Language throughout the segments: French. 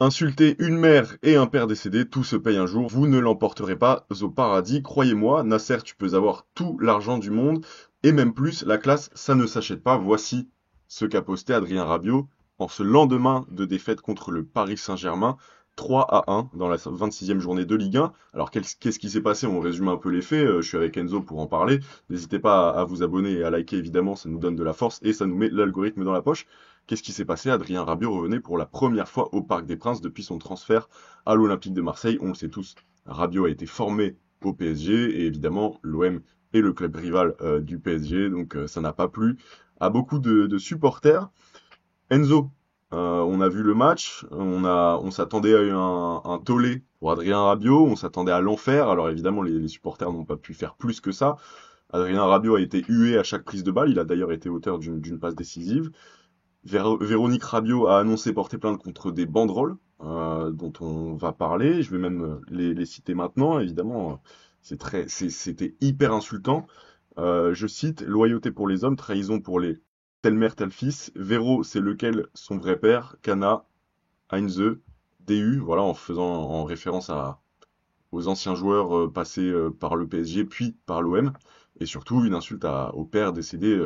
Insulter une mère et un père décédé, tout se paye un jour, vous ne l'emporterez pas au paradis, croyez-moi, Nasser, tu peux avoir tout l'argent du monde, et même plus, la classe, ça ne s'achète pas, voici ce qu'a posté Adrien Rabiot en ce lendemain de défaite contre le Paris Saint-Germain, 3-1 dans la 26e journée de Ligue 1. Alors qu'est-ce qui s'est passé? On résume un peu les faits, je suis avec Enzo pour en parler, n'hésitez pas à vous abonner et à liker évidemment, ça nous donne de la force et ça nous met l'algorithme dans la poche. Qu'est-ce qui s'est passé? Adrien Rabiot revenait pour la première fois au Parc des Princes depuis son transfert à l'Olympique de Marseille. On le sait tous, Rabiot a été formé au PSG et évidemment l'OM est le club rival du PSG, donc ça n'a pas plu à beaucoup de supporters. Enzo, on a vu le match, on s'attendait à un tollé pour Adrien Rabiot, on s'attendait à l'enfer. Alors évidemment, les supporters n'ont pas pu faire plus que ça. Adrien Rabiot a été hué à chaque prise de balle, il a d'ailleurs été auteur d'une passe décisive. Véronique Rabiot a annoncé porter plainte contre des banderoles dont on va parler. Je vais même les citer maintenant. Évidemment, c'était hyper insultant. Je cite, loyauté pour les hommes, trahison pour les telle mère, tel fils. Véro, c'est lequel son vrai père. Cana, Heinze, DU, voilà, en référence aux anciens joueurs passés par le PSG puis par l'OM. Et surtout, une insulte au père décédé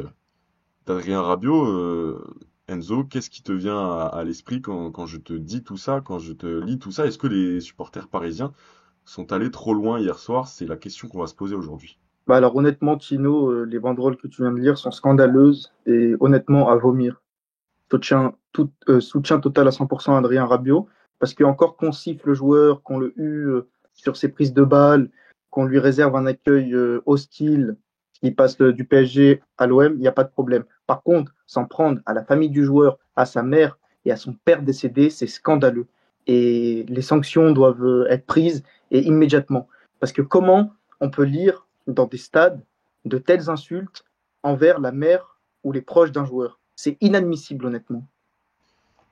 d'Adrien Rabiot. Enzo, qu'est-ce qui te vient à l'esprit quand je te dis tout ça, quand je te lis tout ça? Est-ce que les supporters parisiens sont allés trop loin hier soir? C'est la question qu'on va se poser aujourd'hui. Bah alors honnêtement, Tino, les banderoles que tu viens de lire sont scandaleuses et honnêtement à vomir. Soutien total à 100% à Adrien Rabiot, parce que encore qu'on siffle le joueur, qu'on le hue sur ses prises de balles, qu'on lui réserve un accueil hostile qui passe du PSG à l'OM, il n'y a pas de problème. Par contre, s'en prendre à la famille du joueur, à sa mère et à son père décédé, c'est scandaleux. Et les sanctions doivent être prises et immédiatement. Parce que comment on peut lire dans des stades de telles insultes envers la mère ou les proches d'un joueur? C'est inadmissible, honnêtement.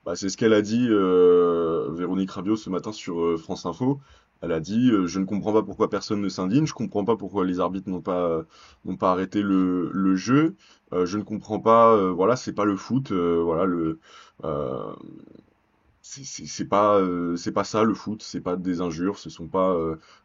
Bah, c'est ce qu'elle a dit, Véronique Rabiot, ce matin sur France Info. Elle a dit, je ne comprends pas pourquoi personne ne s'indigne, je comprends pas pourquoi les arbitres n'ont pas arrêté le jeu, je ne comprends pas, voilà, c'est pas le foot, voilà, euh, c'est pas ça le foot, c'est pas des injures, ce sont pas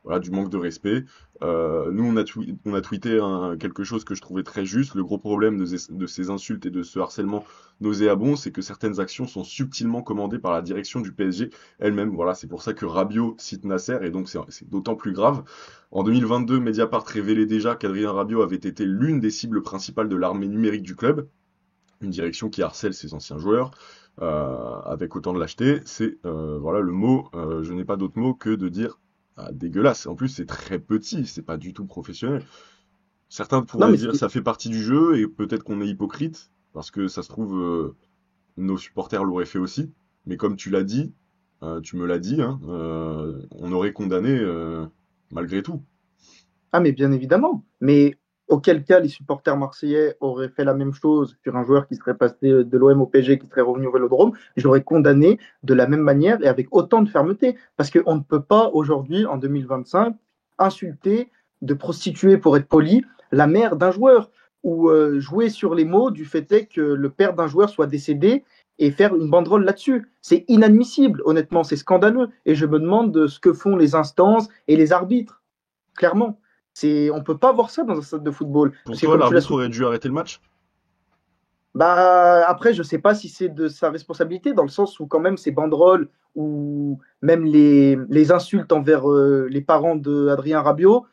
voilà du manque de respect. Nous on a tweeté quelque chose que je trouvais très juste. Le gros problème de ces insultes et de ce harcèlement nauséabond, c'est que certaines actions sont subtilement commandées par la direction du PSG elle-même. Voilà, c'est pour ça que Rabiot cite Nasser et donc c'est d'autant plus grave. En 2022, Mediapart révélait déjà qu'Adrien Rabiot avait été l'une des cibles principales de l'armée numérique du club, une direction qui harcèle ses anciens joueurs avec autant de lâcheté, c'est voilà le mot, je n'ai pas d'autre mot que de dire dégueulasse. En plus, c'est très petit, c'est pas du tout professionnel. Certains Non, pourraient mais dire ça fait partie du jeu et peut-être qu'on est hypocrite parce que ça se trouve nos supporters l'auraient fait aussi. Mais comme tu l'as dit, tu me l'as dit, hein, on aurait condamné malgré tout. mais bien évidemment. Mais auquel cas les supporters marseillais auraient fait la même chose sur un joueur qui serait passé de l'OM au PSG, qui serait revenu au Vélodrome, j'aurais condamné de la même manière et avec autant de fermeté. Parce qu'on ne peut pas aujourd'hui, en 2025, insulter, de prostituer, pour être poli, la mère d'un joueur ou jouer sur les mots du fait est que le père d'un joueur soit décédé et faire une banderole là-dessus. C'est inadmissible, honnêtement, c'est scandaleux. Et je me demande ce que font les instances et les arbitres, clairement. On ne peut pas voir ça dans un stade de football. Pour Parce que toi, comme tu l'as l'arbitre aurait souligné, dû arrêter le match? bah, après, je ne sais pas si c'est de sa responsabilité, dans le sens où quand même ces banderoles ou même les insultes envers les parents d'Adrien Rabiot,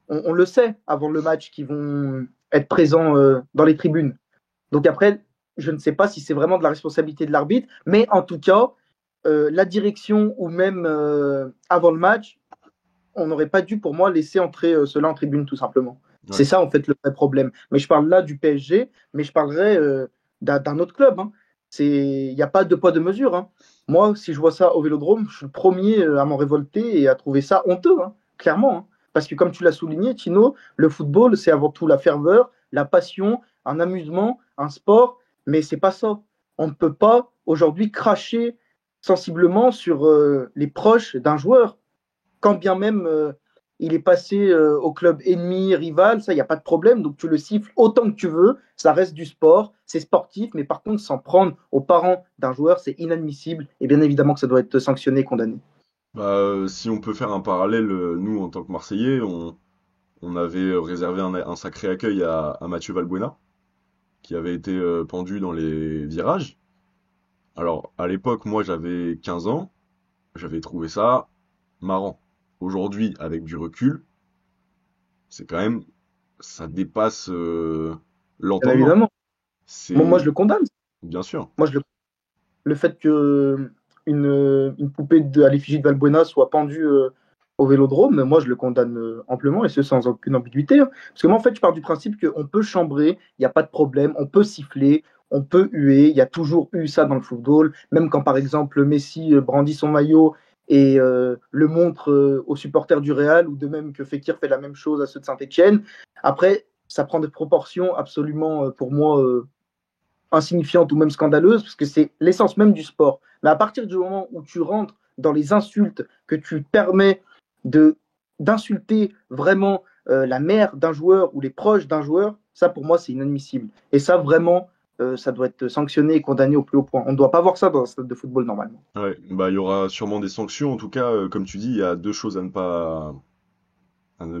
on le sait avant le match qu'ils vont être présents dans les tribunes. Donc après, je ne sais pas si c'est vraiment de la responsabilité de l'arbitre, mais en tout cas, la direction ou même avant le match, on n'aurait pas dû, pour moi, laisser entrer cela en tribune, tout simplement. C'est Ouais. ça, en fait, le vrai problème. Mais je parle là du PSG, mais je parlerai d'un autre club. Hein. Il n'y a pas de poids de mesure. Hein. Moi, si je vois ça au Vélodrome, je suis le premier à m'en révolter et à trouver ça honteux, hein, clairement. Hein. Parce que comme tu l'as souligné, Tino, le football, c'est avant tout la ferveur, la passion, un amusement, un sport, mais c'est pas ça. On ne peut pas aujourd'hui cracher sensiblement sur les proches d'un joueur quand bien même il est passé au club ennemi, rival, ça, il n'y a pas de problème. Donc tu le siffles autant que tu veux, ça reste du sport, c'est sportif, mais par contre, s'en prendre aux parents d'un joueur, c'est inadmissible. Et bien évidemment que ça doit être sanctionné et condamné. Bah, si on peut faire un parallèle, nous, en tant que Marseillais, on avait réservé un sacré accueil à Mathieu Valbuena, qui avait été pendu dans les virages. Alors, à l'époque, moi, j'avais 15 ans, j'avais trouvé ça marrant. Aujourd'hui, avec du recul, c'est quand même, ça dépasse Bien l'entendement. évidemment. Moi, je C'est, le condamne. bien sûr, Moi, je le Le fait que une poupée à l'effigie de Valbuena soit pendue au Vélodrome, moi je le condamne amplement et ce sans aucune ambiguïté, hein. Parce que moi en fait je pars du principe qu'on peut chambrer, il n'y a pas de problème, on peut siffler, on peut huer, il y a toujours eu ça dans le football, même quand par exemple Messi brandit son maillot et le montre aux supporters du Real, ou de même que Fekir fait la même chose à ceux de Saint-Etienne. Après, ça prend des proportions absolument pour moi insignifiante ou même scandaleuse, parce que c'est l'essence même du sport. Mais à partir du moment où tu rentres dans les insultes, que tu permets de d'insulter vraiment la mère d'un joueur ou les proches d'un joueur, ça pour moi c'est inadmissible. Et ça vraiment, ça doit être sanctionné et condamné au plus haut point. On ne doit pas voir ça dans un stade de football normalement. ouais, bah, il y aura sûrement des sanctions. En tout cas, comme tu dis, il y a deux choses à ne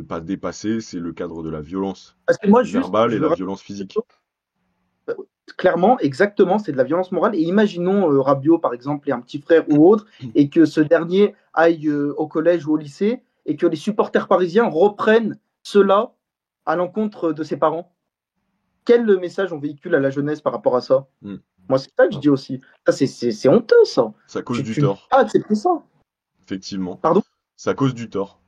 pas dépasser, c'est le cadre de la violence Parce que moi juste, verbale et je veux la rajouter violence physique. clairement, exactement, c'est de la violence morale. Et imaginons Rabiot, par exemple, et un petit frère ou autre, et que ce dernier aille au collège ou au lycée, et que les supporters parisiens reprennent cela à l'encontre de ses parents. Quel message on véhicule à la jeunesse par rapport à ça? Hmm. Moi, c'est ça que je dis aussi. Ça, c'est honteux, ça. Ça cause Tu, du tu ne peux tort, pas accepter ça. effectivement. Pardon? Ça cause du tort,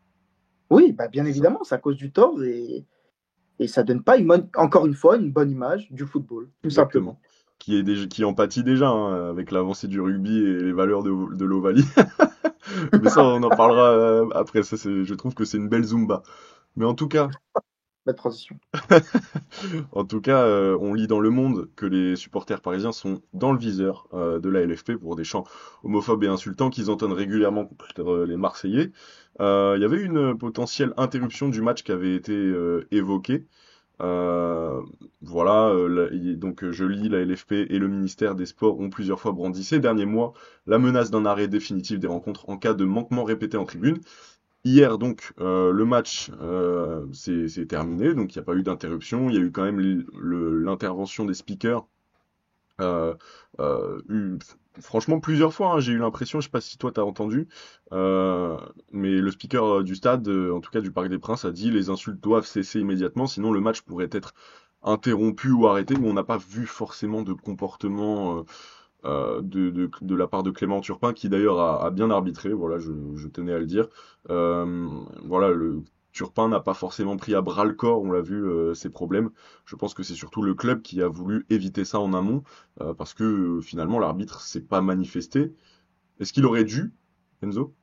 Oui, bah, bien c'est ça. évidemment, ça cause du tort et ça donne pas, encore une fois, une bonne image du football, tout Exactement. simplement. Qui en pâtit déjà, hein, avec l'avancée du rugby et les valeurs de l'Ovalie. Mais ça, on en parlera après. Ça, je trouve que c'est une belle Zumba. Mais en tout cas, La transition. on lit dans Le Monde que les supporters parisiens sont dans le viseur de la LFP pour des chants homophobes et insultants qu'ils entonnent régulièrement contre les Marseillais. Il y avait une potentielle interruption du match qui avait été évoquée. Voilà, donc je lis la LFP et le ministère des Sports ont plusieurs fois brandi ces derniers mois la menace d'un arrêt définitif des rencontres en cas de manquement répété en tribune. Hier, donc, le match c'est terminé, donc il n'y a pas eu d'interruption. Il y a eu quand même l'intervention des speakers. Euh, eu- Franchement, plusieurs fois, hein, j'ai eu l'impression, je sais pas si toi t'as entendu, mais le speaker du stade, en tout cas du Parc des Princes, a dit les insultes doivent cesser immédiatement, sinon le match pourrait être interrompu ou arrêté. Mais on n'a pas vu forcément de comportement de la part de Clément Turpin, qui d'ailleurs a bien arbitré, voilà, je tenais à le dire. Voilà, le Turpin n'a pas forcément pris à bras le corps, on l'a vu, ses problèmes. Je pense que c'est surtout le club qui a voulu éviter ça en amont, parce que finalement l'arbitre s'est pas manifesté. Est-ce qu'il aurait dû, Enzo?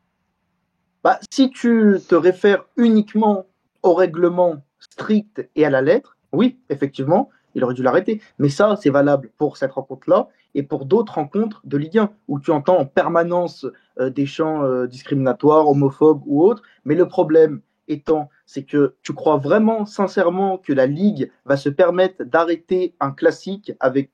Bah, si tu te réfères uniquement au règlement strict et à la lettre, oui, effectivement, il aurait dû l'arrêter. Mais ça, c'est valable pour cette rencontre-là et pour d'autres rencontres de Ligue 1, où tu entends en permanence des chants discriminatoires, homophobes ou autres. Mais le problème étant, c'est que tu crois vraiment sincèrement que la Ligue va se permettre d'arrêter un classique avec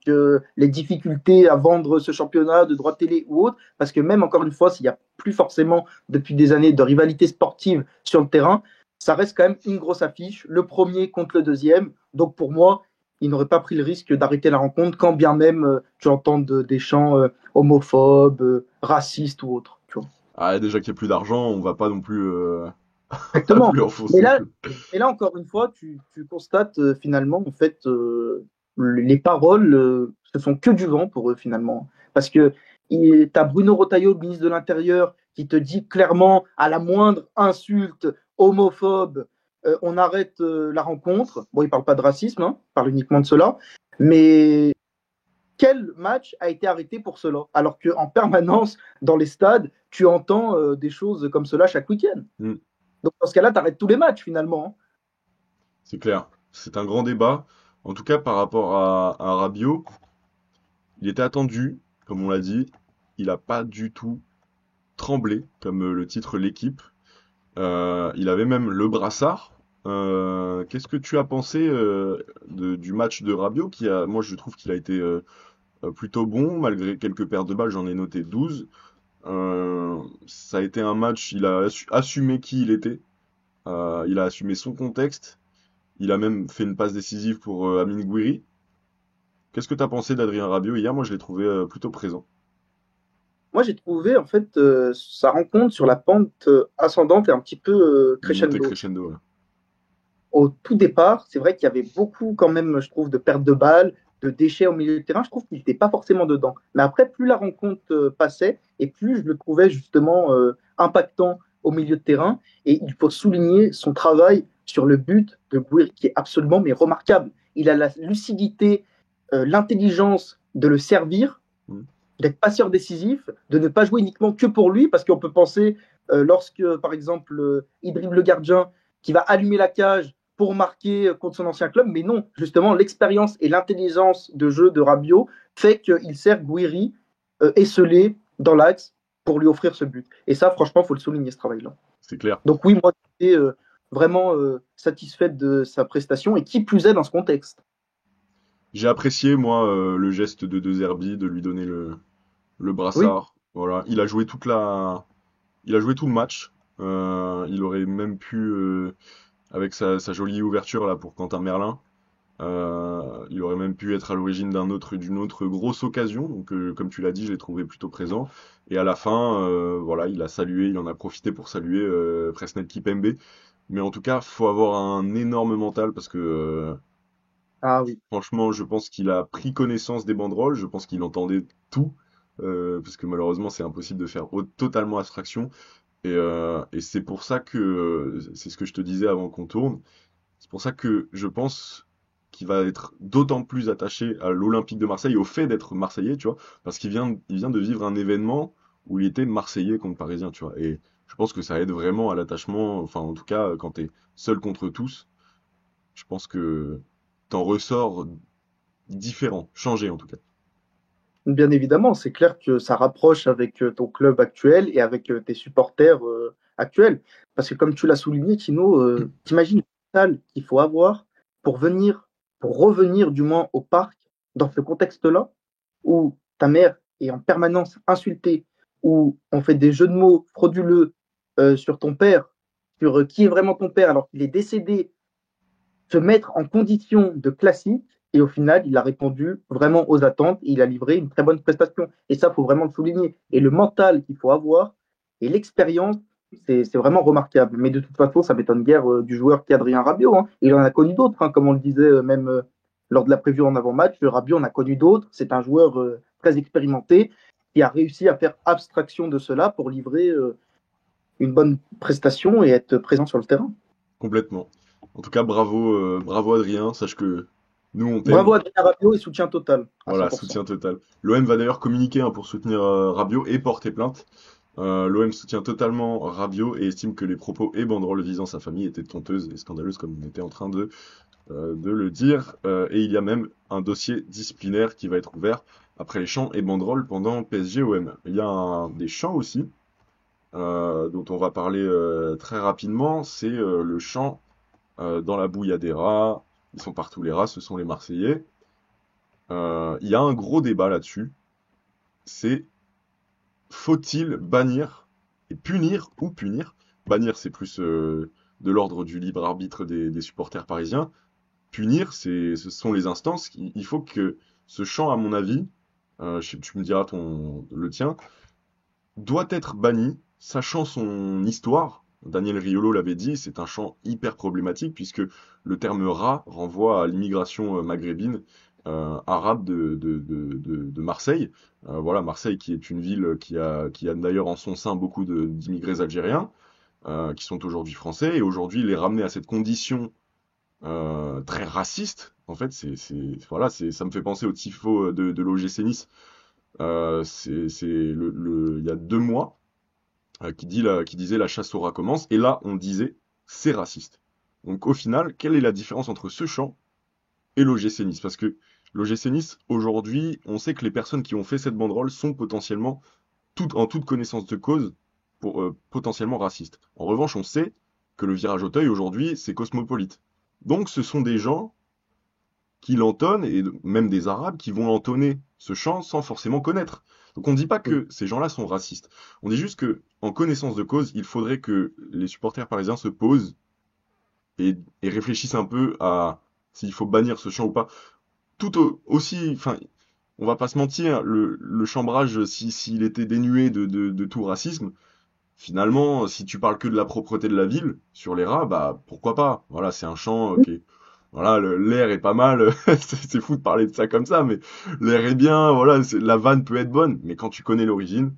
les difficultés à vendre ce championnat de droit de télé ou autre, parce que même encore une fois, s'il n'y a plus forcément depuis des années de rivalité sportive sur le terrain, ça reste quand même une grosse affiche, le premier contre le deuxième. Donc pour moi, il n'aurait pas pris le risque d'arrêter la rencontre, quand bien même tu entends des chants homophobes, racistes ou autres. Tu vois. Ah, déjà qu'il n'y a plus d'argent, on va pas non plus, Exactement. plus Mais enfoncer le là, club. mais là encore une fois, tu constates finalement, en fait, les paroles, ce sont que du vent pour eux finalement. Parce que tu as Bruno Retailleau, le ministre de l'Intérieur, qui te dit clairement, à la moindre insulte homophobe, on arrête la rencontre. Bon, il parle pas de racisme, hein, il parle uniquement de cela. Mais quel match a été arrêté pour cela? Alors qu'en permanence, dans les stades, tu entends des choses comme cela chaque week-end. Hmm, Donc dans ce cas-là, tu arrêtes tous les matchs finalement, hein. c'est clair. C'est un grand débat. En tout cas, par rapport à Rabiot, il était attendu, comme on l'a dit. Il n'a pas du tout tremblé, comme le titre l'équipe. Il avait même le brassard. Qu'est-ce que tu as pensé du match de Rabiot moi je trouve qu'il a été plutôt bon, malgré quelques pertes de balles, j'en ai noté 12. Ça a été un match, il a assumé qui il était, il a assumé son contexte, il a même fait une passe décisive pour Amine Gouiri. Qu'est-ce que tu as pensé d'Adrien Rabiot hier? Moi je l'ai trouvé plutôt présent. Moi, j'ai trouvé en fait sa rencontre sur la pente ascendante et un petit peu Une montée crescendo. crescendo, ouais. Au tout départ, c'est vrai qu'il y avait beaucoup quand même, je trouve, de pertes de balles, de déchets au milieu de terrain. Je trouve qu'il n'était pas forcément dedans. Mais après, plus la rencontre passait et plus je le trouvais justement impactant au milieu de terrain. Et il faut souligner son travail sur le but de Gouiri qui est absolument mais remarquable. Il a la lucidité, l'intelligence de le servir, Mm. d'être passeur décisif, de ne pas jouer uniquement que pour lui, parce qu'on peut penser, lorsque, par exemple, il dribble le gardien, qui va allumer la cage pour marquer contre son ancien club, mais non, justement, l'expérience et l'intelligence de jeu de Rabiot fait qu'il sert Gouiri esselé dans l'axe pour lui offrir ce but. Et ça, franchement, il faut le souligner, ce travail-là. C'est clair. Donc oui, moi, j'étais vraiment satisfait de sa prestation, et qui plus est dans ce contexte. J'ai apprécié, moi, le geste de De Zerbi, de lui donner le Oui, brassard. Voilà, il a joué tout le match. Il aurait même pu, avec sa jolie ouverture là pour Quentin Merlin, il aurait même pu être à l'origine d'une autre grosse occasion. Donc, comme tu l'as dit, je l'ai trouvé plutôt présent. Et à la fin, voilà, il a salué, il en a profité pour saluer Presnel Kipembe. Mais en tout cas, faut avoir un énorme mental parce que ah oui. franchement, je pense qu'il a pris connaissance des banderoles, je pense qu'il entendait tout, parce que malheureusement c'est impossible de faire totalement abstraction, et c'est pour ça que, c'est ce que je te disais avant qu'on tourne, c'est pour ça que je pense qu'il va être d'autant plus attaché à l'Olympique de Marseille, au fait d'être Marseillais, tu vois, parce il vient de vivre un événement où il était Marseillais contre Parisien, tu vois, et je pense que ça aide vraiment à l'attachement, enfin en tout cas quand t'es seul contre tous, je pense que t'en ressors différent, changé en tout cas. Bien évidemment, c'est clair que ça rapproche avec ton club actuel et avec tes supporters actuels. Parce que comme tu l'as souligné, Tino, t'imagines le mental qu'il faut avoir pour venir, pour revenir du moins au parc dans ce contexte-là, où ta mère est en permanence insultée, où on fait des jeux de mots frauduleux sur ton père, sur qui est vraiment ton père alors qu'il est décédé, se mettre en condition de classique. Et au final, il a répondu vraiment aux attentes et il a livré une très bonne prestation. Et ça, il faut vraiment le souligner. Et le mental qu'il faut avoir et l'expérience, c'est vraiment remarquable. Mais de toute façon, ça m'étonne guère du joueur qu'Adrien Rabiot. Hein. Il en a connu d'autres, hein, comme on le disait même lors de la prévue en avant-match. Rabiot en a connu d'autres. C'est un joueur très expérimenté qui a réussi à faire abstraction de cela pour livrer une bonne prestation et être présent sur le terrain. Complètement. En tout cas, bravo, bravo Adrien, sache que nous on t'aime. Bravo à Adrien Rabiot et soutien total à Voilà, 100%. soutien total. L'OM va d'ailleurs communiquer pour soutenir Rabiot et porter plainte. L'OM soutient totalement Rabiot et estime que les propos et banderoles visant sa famille étaient honteuses et scandaleuses comme on était en train de le dire. Et il y a même un dossier disciplinaire qui va être ouvert après les chants et banderoles pendant PSG-OM. Il y a des chants aussi dont on va parler très rapidement. C'est le chant dans la boue, il y a des rats. Ils sont partout les rats, ce sont les Marseillais. Il y a un gros débat là-dessus. C'est faut-il bannir et punir ou punir? Bannir, c'est plus de l'ordre du libre arbitre des supporters parisiens. Punir, ce sont les instances. Il faut que ce chant, à mon avis, tu me diras le tien, doit être banni, sachant son histoire. Daniel Riolo l'avait dit, c'est un chant hyper problématique puisque le terme rat renvoie à l'immigration maghrébine arabe de Marseille. Voilà, Marseille qui est une ville qui a d'ailleurs en son sein beaucoup d'immigrés algériens qui sont aujourd'hui français et aujourd'hui les ramener à cette condition très raciste, en fait, voilà, ça me fait penser au tifo de l'OGC Nice. Il y a 2 mois qui disait la chasse aux rats commence, et là on disait c'est raciste. Donc au final, quelle est la différence entre ce chant et l'OGC Nice? Parce que l'OGC Nice, aujourd'hui, on sait que les personnes qui ont fait cette banderole sont potentiellement, en toute connaissance de cause, potentiellement raciste. En revanche, on sait que le Virage Auteuil aujourd'hui, c'est cosmopolite. Donc ce sont des gens qui l'entonnent, et même des Arabes qui vont entonner ce chant sans forcément connaître. Donc on ne dit pas que ces gens-là sont racistes. On dit juste que, en connaissance de cause, il faudrait que les supporters parisiens se posent et réfléchissent un peu à s'il faut bannir ce chant ou pas. Aussi, enfin, on va pas se mentir, le chambrage, s'il était dénué de tout racisme, finalement, si tu parles que de la propreté de la ville, sur les rats, bah pourquoi pas? Voilà, c'est un chant, ok. Voilà, l'air est pas mal, c'est fou de parler de ça comme ça, mais l'air est bien, voilà, la vanne peut être bonne, mais quand tu connais l'origine,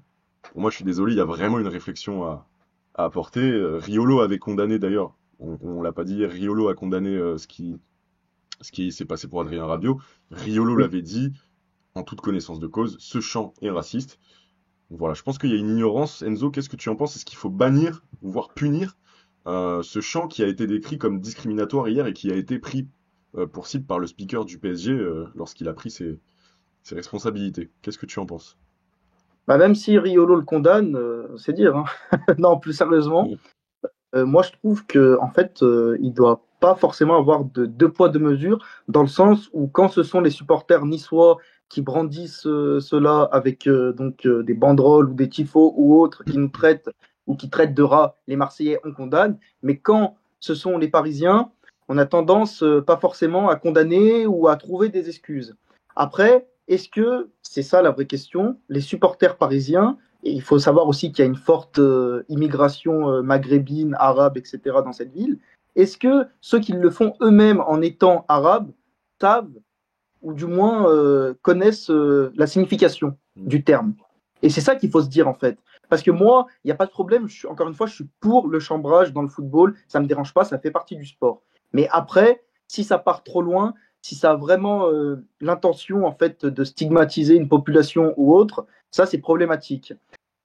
pour moi je suis désolé, il y a vraiment une réflexion à apporter. Riolo avait condamné d'ailleurs, on l'a pas dit hier, Riolo a condamné ce qui s'est passé pour Adrien Rabiot. Riolo Oui. l'avait dit, en toute connaissance de cause, ce chant est raciste. Voilà, je pense qu'il y a une ignorance. Enzo, qu'est-ce que tu en penses? Est-ce qu'il faut bannir, voire punir, ce chant qui a été décrit comme discriminatoire hier et qui a été pris pour cible par le speaker du PSG lorsqu'il a pris ses responsabilités? Qu'est-ce que tu en penses? Bah, même si Riolo le condamne, c'est dire, hein. Non, plus sérieusement, Mm. moi je trouve que en fait, il doit pas forcément avoir de deux poids deux mesures, dans le sens où quand ce sont les supporters niçois qui brandissent cela avec des banderoles ou des tifos ou autres qui nous traitent ou qui traitent de rats, les Marseillais on condamne, mais quand ce sont les Parisiens, on a tendance pas forcément à condamner ou à trouver des excuses. Après, est-ce que c'est ça la vraie question? Les supporters parisiens, et il faut savoir aussi qu'il y a une forte immigration maghrébine, arabe, etc. dans cette ville. Est-ce que ceux qui le font eux-mêmes en étant arabes savent ou du moins connaissent la signification Mm. du terme? Et c'est ça qu'il faut se dire en fait. Parce que moi, il n'y a pas de problème, encore une fois, je suis pour le chambrage dans le football, ça ne me dérange pas, ça fait partie du sport. Mais après, si ça part trop loin, si ça a vraiment l'intention en fait de stigmatiser une population ou autre, ça c'est problématique.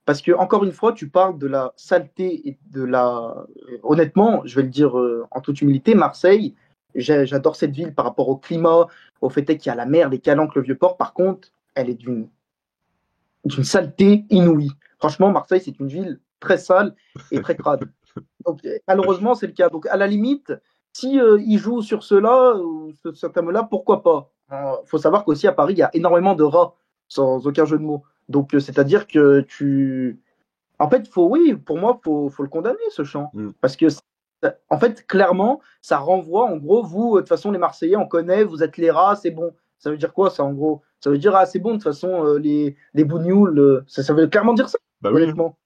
Parce que, encore une fois, tu parles de la saleté et de la. Honnêtement, je vais le dire en toute humilité, Marseille, j'adore cette ville par rapport au climat, au fait qu'il y a la mer, les calanques, le Vieux-Port. Par contre, elle est d'une saleté inouïe. Franchement, Marseille, c'est une ville très sale et très crade. Donc, malheureusement, c'est le cas. Donc, à la limite, si ils jouent sur cela, ou ce thème-là, pourquoi pas? Il faut savoir qu'aussi à Paris, il y a énormément de rats, sans aucun jeu de mots. Donc, c'est-à-dire que tu. En fait, oui, pour moi, faut le condamner, ce chant. Mm. Parce que, en fait, clairement, ça renvoie, en gros, vous, de toute façon, les Marseillais, on connaît, vous êtes les rats, c'est bon. Ça veut dire quoi, ça, en gros? Ça veut dire, ah, c'est bon, de toute façon, les bougnoules, ça veut clairement dire ça, Bah oui, hein. honnêtement.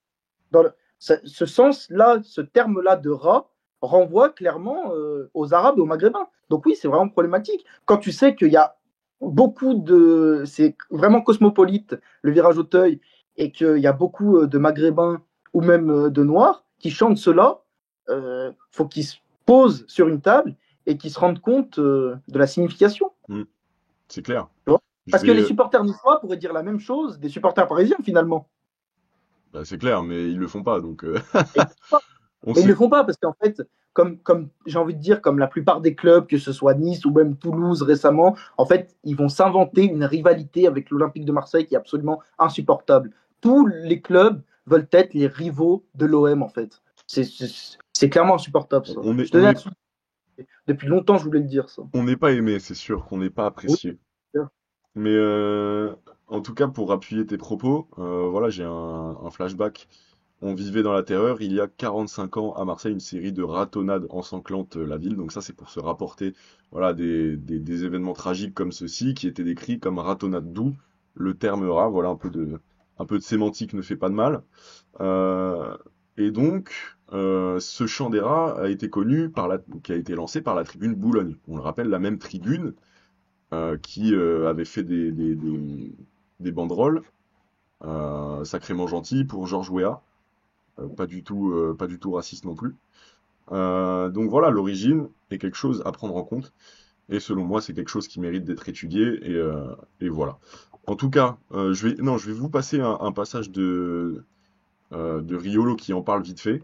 Ce sens-là, ce terme-là de rat renvoie clairement aux Arabes et aux Maghrébins. Donc oui, c'est vraiment problématique. Quand tu sais qu'il y a beaucoup de... C'est vraiment cosmopolite, le virage Auteuil, et qu'il y a beaucoup de Maghrébins ou même de Noirs qui chantent cela, faut qu'ils se posent sur une table et qu'ils se rendent compte de la signification. Mm. C'est clair. Tu vois. Je Parce que vais, les supporters niçois pourraient dire la même chose des supporters parisiens, finalement. bah, c'est clair, mais ils le font pas, donc Et on Mais ils ne le sait. font pas parce qu'en fait, comme j'ai envie de dire, comme la plupart des clubs, que ce soit Nice ou même Toulouse récemment, en fait, ils vont s'inventer une rivalité avec l'Olympique de Marseille qui est absolument insupportable. Tous les clubs veulent être les rivaux de l'OM, en fait. C'est clairement insupportable, ça. On est, Je on tenais à est, le souligner. Depuis longtemps, je voulais le dire, ça. on n'est pas aimé, c'est sûr qu'on n'est pas Oui, apprécié. bien sûr. Mais en tout cas, pour appuyer tes propos, voilà, j'ai un flashback. On vivait dans la terreur il y a 45 ans à Marseille, une série de ratonnades ensanglantent la ville. Donc ça, c'est pour se rapporter, voilà, des événements tragiques comme ceux-ci, qui étaient décrits comme ratonnades, d'où le terme rat. Voilà, un peu de sémantique ne fait pas de mal. Euh, et donc, ce chant des rats a été connu qui a été lancé par la tribune Boulogne. On le rappelle, la même tribune qui avait fait des banderoles sacrément gentilles pour Georges Weah, pas du tout raciste non plus. Donc voilà, l'origine est quelque chose à prendre en compte, et selon moi, c'est quelque chose qui mérite d'être étudié, et voilà. En tout cas, non, je vais vous passer un passage de Riolo qui en parle vite fait.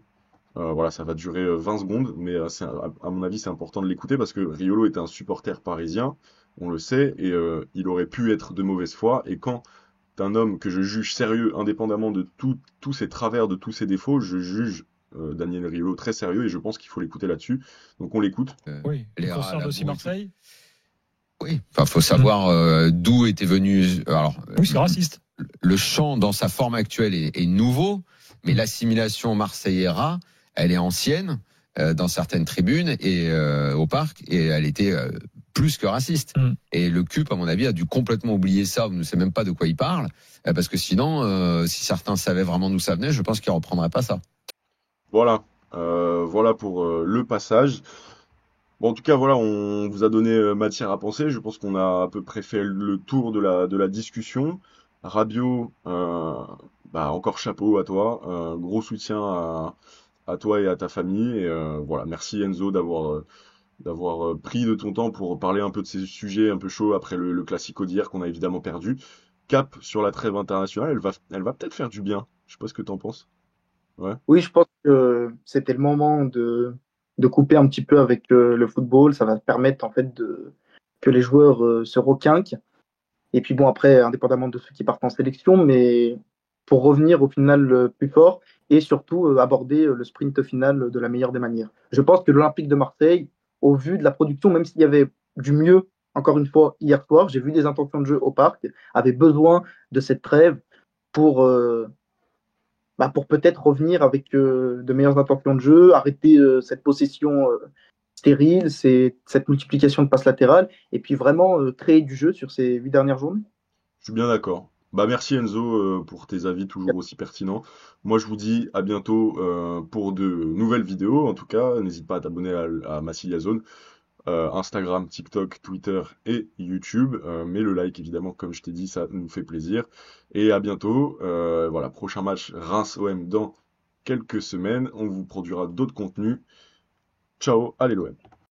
Voilà, ça va durer 20 secondes, mais à mon avis, c'est important de l'écouter parce que Riolo est un supporter parisien, on le sait, et il aurait pu être de mauvaise foi. Et quand un homme que je juge sérieux, indépendamment de tous ses travers, de tous ses défauts. Je juge Daniel Riolo très sérieux et je pense qu'il faut l'écouter là-dessus. Donc on l'écoute. Oui, il concerne aussi Marseille. Oui, enfin, faut savoir d'où était venu. Alors, oui, c'est raciste. Le chant dans sa forme actuelle est nouveau, mais l'assimilation Marseillera, elle est ancienne dans certaines tribunes et au parc, et elle était plus que raciste. Et le CUP, à mon avis, a dû complètement oublier ça, ou ne sait même pas de quoi il parle, parce que sinon, si certains savaient vraiment d'où ça venait, je pense qu'ils reprendraient pas ça. Voilà, voilà pour le passage. Bon, en tout cas, voilà, on vous a donné matière à penser. Je pense qu'on a à peu près fait le tour de la discussion. Rabiot, bah, encore chapeau à toi. Gros soutien à toi et à ta famille. Et voilà, merci Enzo d'avoir pris de ton temps pour parler un peu de ces sujets un peu chauds après le Classico d'hier qu'on a évidemment perdu. Cap sur la trêve internationale, elle va peut-être faire du bien. Je sais pas ce que t'en penses. Ouais. Oui, je pense que c'était le moment de couper un petit peu avec le football. Ça va permettre en fait que les joueurs se requinquent. Et puis bon, après, indépendamment de ceux qui partent en sélection, mais pour revenir au final plus fort et surtout aborder le sprint final de la meilleure des manières. Je pense que l'Olympique de Marseille, au vu de la production, même s'il y avait du mieux, encore une fois, hier soir, j'ai vu des intentions de jeu au parc, avait besoin de cette trêve pour, pour peut-être revenir avec de meilleures intentions de jeu, arrêter cette possession stérile, cette multiplication de passes latérales, et puis vraiment créer du jeu sur ces 8 dernières journées. Je suis bien d'accord. Bah merci Enzo pour tes avis toujours aussi pertinents. Moi je vous dis à bientôt pour de nouvelles vidéos. En tout cas, n'hésite pas à t'abonner à Massilia Zone, Instagram, TikTok, Twitter et YouTube. Mets le like évidemment, comme je t'ai dit, ça nous fait plaisir. Et à bientôt. Voilà, prochain match Reims-OM dans quelques semaines. On vous produira d'autres contenus. Ciao, allez l'OM.